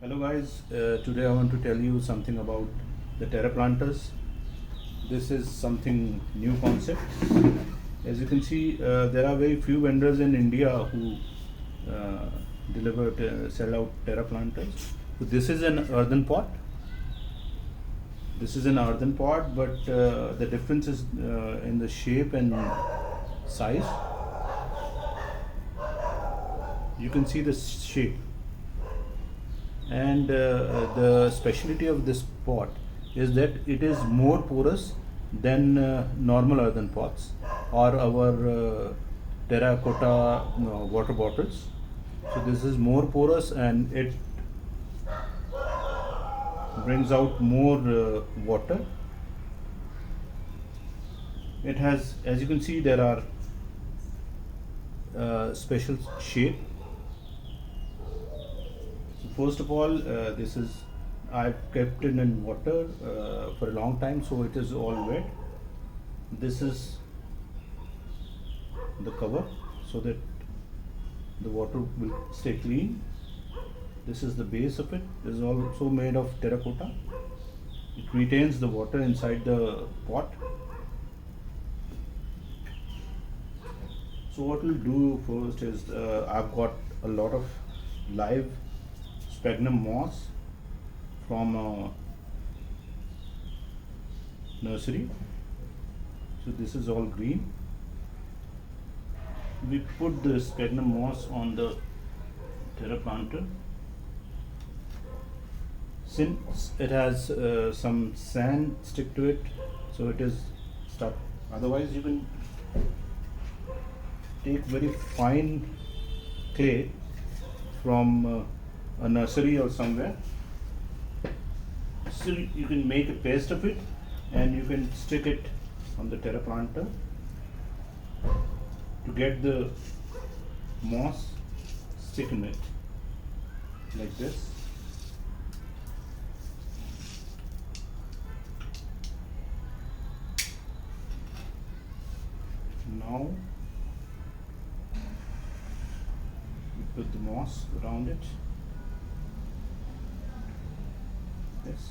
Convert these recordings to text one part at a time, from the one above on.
Hello guys, today I want to tell you something about the Terraplanters. This is something new concept. As you can see, there are very few vendors in India who uh, sell out Terraplanters. So this is an earthen pot. This is an earthen pot, but the difference is in the shape and size. You can see the shape. And the specialty of this pot is that it is more porous than normal earthen pots or our terracotta water bottles. So this is more porous and it brings out more water. It has, as you can see, there are special shape. First of all, this is I've kept it in water for a long time, so it is all wet. This is the cover, so that the water will stay clean. This is the base of it. This is also made of terracotta. It retains the water inside the pot. So what we'll do first is I've got a lot of live sphagnum moss from a nursery. So this is all green. We put the sphagnum moss on the Terraplanter. Since it has some sand stick to it, so it is stuck. Otherwise, you can take very fine clay from a nursery or somewhere. Still, you can make a paste of it and you can stick it on the Terraplanter to get the moss stick in it like this. Now we put the moss around it. This.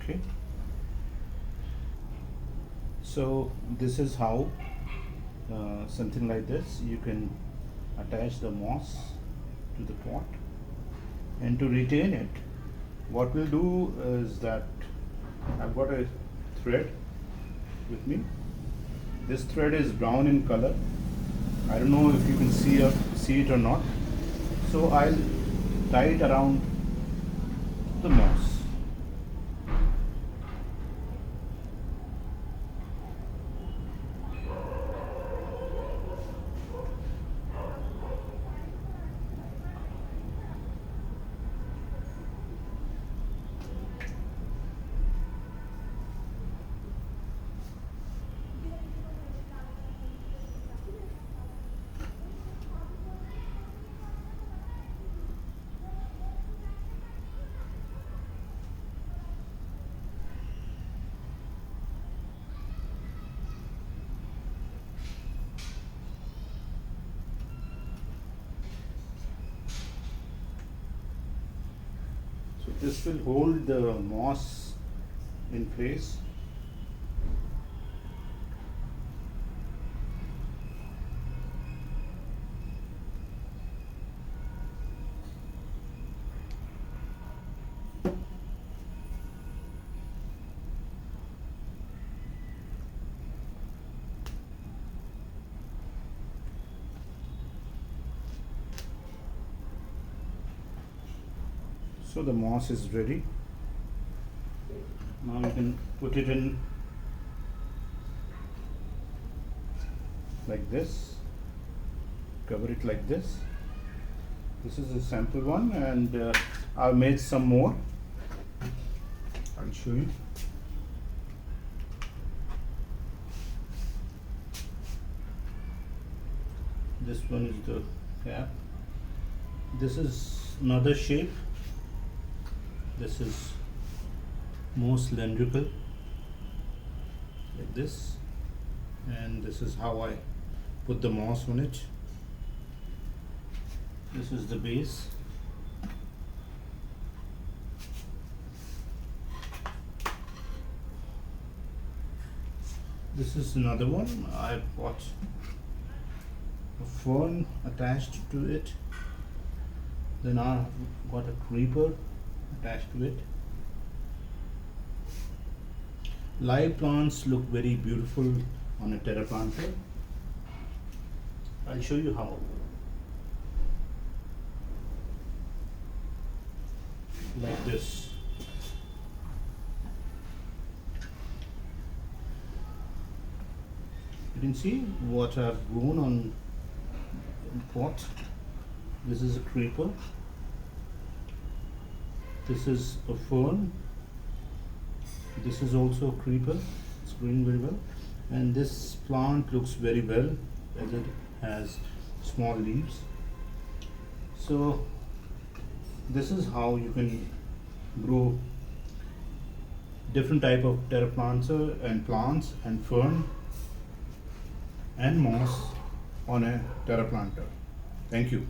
Okay. So this is how something like this you can attach the moss to the pot, and to retain it, what we'll do is that I've got a thread with me. This thread is brown in color. I don't know if you can see it or not. So I'll tie it around the moss. So this will hold the moss in place. So the moss is ready. Now you can put it in like this, cover it like this. This is a sample one, and I've made some more. I'll show you. This one is the cap. This is another shape. This is more cylindrical like this, and this is how I put the moss on it. This is the base. This is another one. I bought a fern attached to it. Then I've got a creeper attached to it. Live plants look very beautiful on a Terraplanter. I'll show you how. Like this. You can see what I've grown on pot. This is a creeper. This is a fern. This is also a creeper. It's growing very well. And this plant looks very well as it has small leaves. So this is how you can grow different type of Terraplanter and plants and fern and moss on a Terraplanter. Thank you.